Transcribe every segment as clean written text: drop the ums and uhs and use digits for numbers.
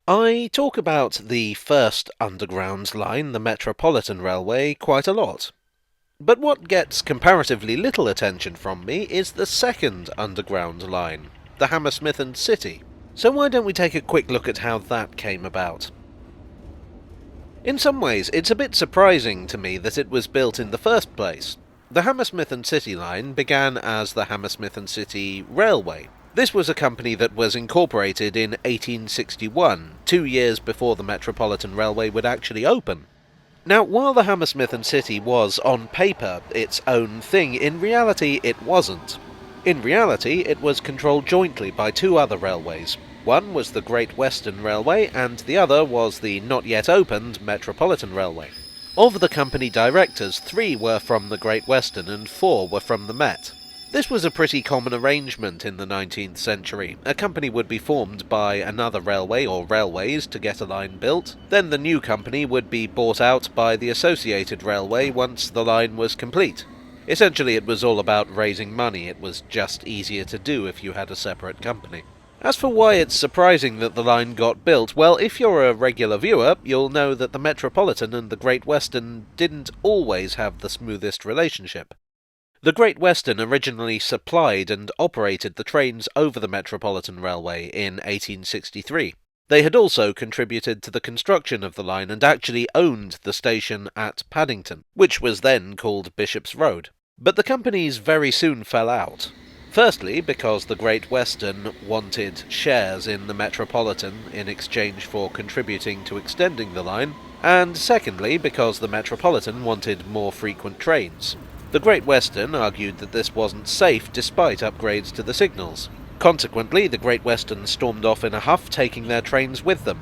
I talk about the first underground line, the Metropolitan Railway, quite a lot. But what gets comparatively little attention from me is the second underground line, the Hammersmith and City. So why don't we take a quick look at how that came about? In some ways, it's a bit surprising to me that it was built in the first place. The Hammersmith and City line began as the Hammersmith and City Railway. This was a company that was incorporated in 1861, 2 years before the Metropolitan Railway would actually open. Now, while the Hammersmith and City was, on paper, its own thing, in reality it wasn't. In reality, it was controlled jointly by two other railways. One was the Great Western Railway, and the other was the not-yet-opened Metropolitan Railway. Of the company directors, 3 were from the Great Western and 4 were from the Met. This was a pretty common arrangement in the 19th century. A company would be formed by another railway or railways to get a line built. Then the new company would be bought out by the associated railway once the line was complete. Essentially, it was all about raising money. It was just easier to do if you had a separate company. As for why it's surprising that the line got built, well, if you're a regular viewer, you'll know that the Metropolitan and the Great Western didn't always have the smoothest relationship. The Great Western originally supplied and operated the trains over the Metropolitan Railway in 1863. They had also contributed to the construction of the line and actually owned the station at Paddington, which was then called Bishop's Road. But the companies very soon fell out. Firstly, because the Great Western wanted shares in the Metropolitan in exchange for contributing to extending the line, and secondly, because the Metropolitan wanted more frequent trains. The Great Western argued that this wasn't safe despite upgrades to the signals. Consequently, the Great Western stormed off in a huff, taking their trains with them.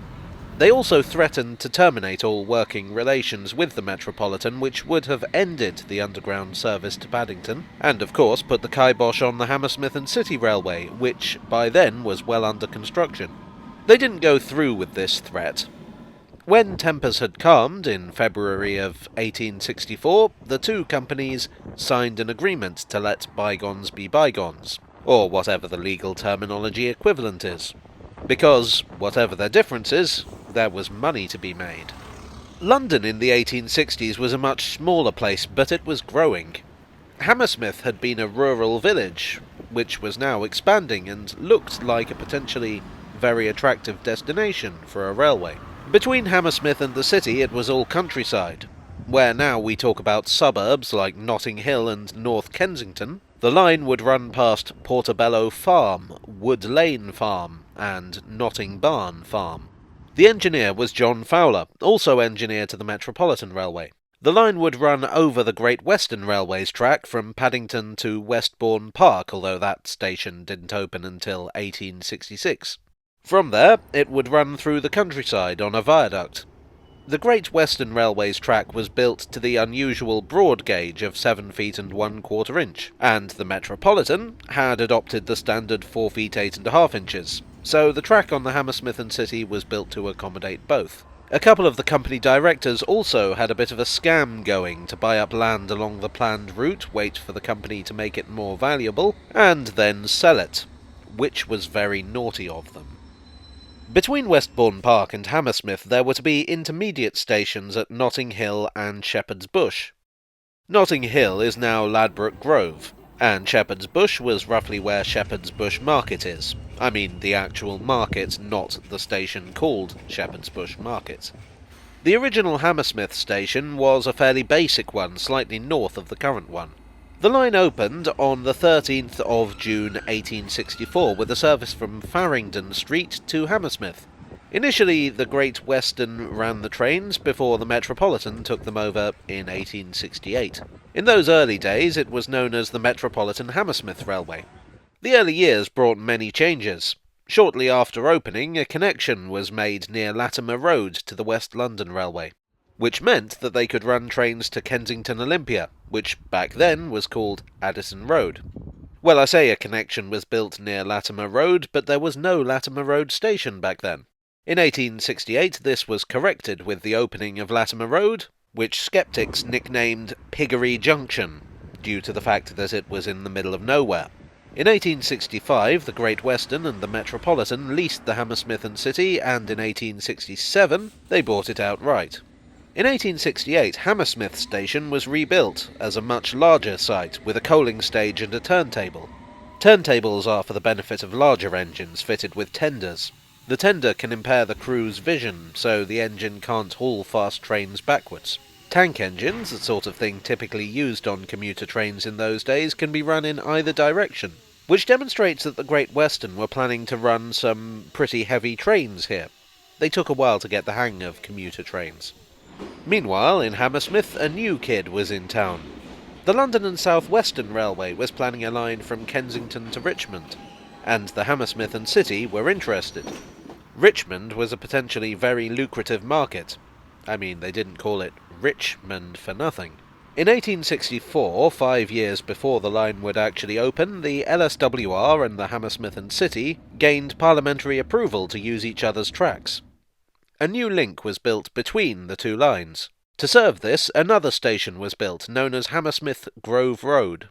They also threatened to terminate all working relations with the Metropolitan, which would have ended the underground service to Paddington, and of course put the kibosh on the Hammersmith and City Railway, which by then was well under construction. They didn't go through with this threat. When tempers had calmed in February of 1864, the two companies signed an agreement to let bygones be bygones, or whatever the legal terminology equivalent is. Because, whatever their differences, there was money to be made. London in the 1860s was a much smaller place, but it was growing. Hammersmith had been a rural village, which was now expanding and looked like a potentially very attractive destination for a railway. Between Hammersmith and the city it was all countryside. Where now we talk about suburbs like Notting Hill and North Kensington, the line would run past Portobello Farm, Wood Lane Farm, and Notting Barn Farm. The engineer was John Fowler, also engineer to the Metropolitan Railway. The line would run over the Great Western Railway's track from Paddington to Westbourne Park, although that station didn't open until 1866. From there, it would run through the countryside on a viaduct. The Great Western Railway's track was built to the unusual broad gauge of 7 feet and 1/4 inch, and the Metropolitan had adopted the standard 4 feet 8.5 inches, so the track on the Hammersmith and City was built to accommodate both. A couple of the company directors also had a bit of a scam going to buy up land along the planned route, wait for the company to make it more valuable, and then sell it, which was very naughty of them. Between Westbourne Park and Hammersmith there were to be intermediate stations at Notting Hill and Shepherd's Bush. Notting Hill is now Ladbroke Grove, and Shepherd's Bush was roughly where Shepherd's Bush Market is. I mean the actual market, not the station called Shepherd's Bush Market. The original Hammersmith station was a fairly basic one, slightly north of the current one. The line opened on the 13th of June 1864 with a service from Farringdon Street to Hammersmith. Initially, the Great Western ran the trains before the Metropolitan took them over in 1868. In those early days, it was known as the Metropolitan Hammersmith Railway. The early years brought many changes. Shortly after opening, a connection was made near Latimer Road to the West London Railway, which meant that they could run trains to Kensington Olympia, which back then was called Addison Road. Well, I say a connection was built near Latimer Road, but there was no Latimer Road station back then. In 1868 this was corrected with the opening of Latimer Road, which skeptics nicknamed Piggery Junction, due to the fact that it was in the middle of nowhere. In 1865, the Great Western and the Metropolitan leased the Hammersmith and City, and in 1867 they bought it outright. In 1868, Hammersmith Station was rebuilt as a much larger site with a coaling stage and a turntable. Turntables are for the benefit of larger engines fitted with tenders. The tender can impair the crew's vision, so the engine can't haul fast trains backwards. Tank engines, the sort of thing typically used on commuter trains in those days, can be run in either direction, which demonstrates that the Great Western were planning to run some pretty heavy trains here. They took a while to get the hang of commuter trains. Meanwhile, in Hammersmith, a new kid was in town. The London and South Western Railway was planning a line from Kensington to Richmond, and the Hammersmith and City were interested. Richmond was a potentially very lucrative market. I mean, they didn't call it Richmond for nothing. In 1864, 5 years before the line would actually open, the LSWR and the Hammersmith and City gained parliamentary approval to use each other's tracks. A new link was built between the two lines. To serve this, another station was built, known as Hammersmith Grove Road.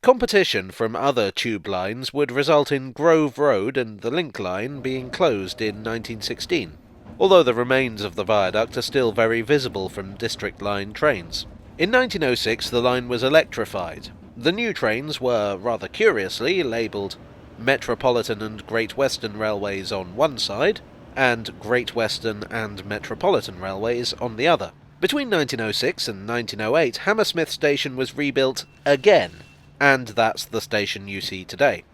Competition from other tube lines would result in Grove Road and the Link Line being closed in 1916, although the remains of the viaduct are still very visible from District Line trains. In 1906 the line was electrified. The new trains were, rather curiously, labelled Metropolitan and Great Western Railways on one side, and Great Western and Metropolitan Railways on the other. Between 1906 and 1908, Hammersmith Station was rebuilt again, and that's the station you see today.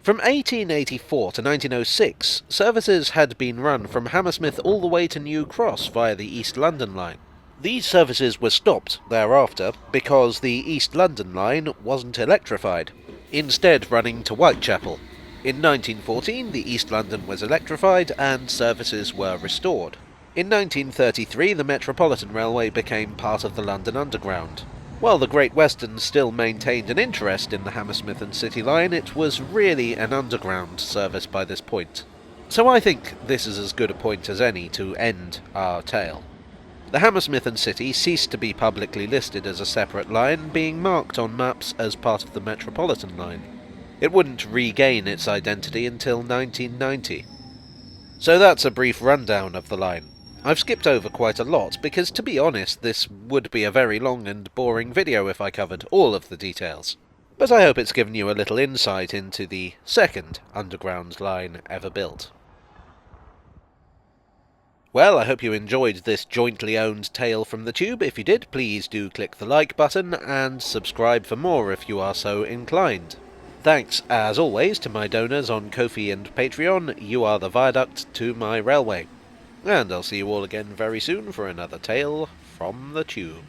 From 1884 to 1906, services had been run from Hammersmith all the way to New Cross via the East London line. These services were stopped thereafter because the East London line wasn't electrified, instead running to Whitechapel. In 1914, the East London was electrified and services were restored. In 1933, the Metropolitan Railway became part of the London Underground. While the Great Western still maintained an interest in the Hammersmith and City line, it was really an underground service by this point. So I think this is as good a point as any to end our tale. The Hammersmith and City ceased to be publicly listed as a separate line, being marked on maps as part of the Metropolitan line. It wouldn't regain its identity until 1990. So that's a brief rundown of the line. I've skipped over quite a lot because, to be honest, this would be a very long and boring video if I covered all of the details. But I hope it's given you a little insight into the second underground line ever built. Well, I hope you enjoyed this jointly owned tale from the tube. If you did, please do click the like button and subscribe for more if you are so inclined. Thanks, as always, to my donors on Ko-fi and Patreon. You are the viaduct to my railway. And I'll see you all again very soon for another tale from the tube.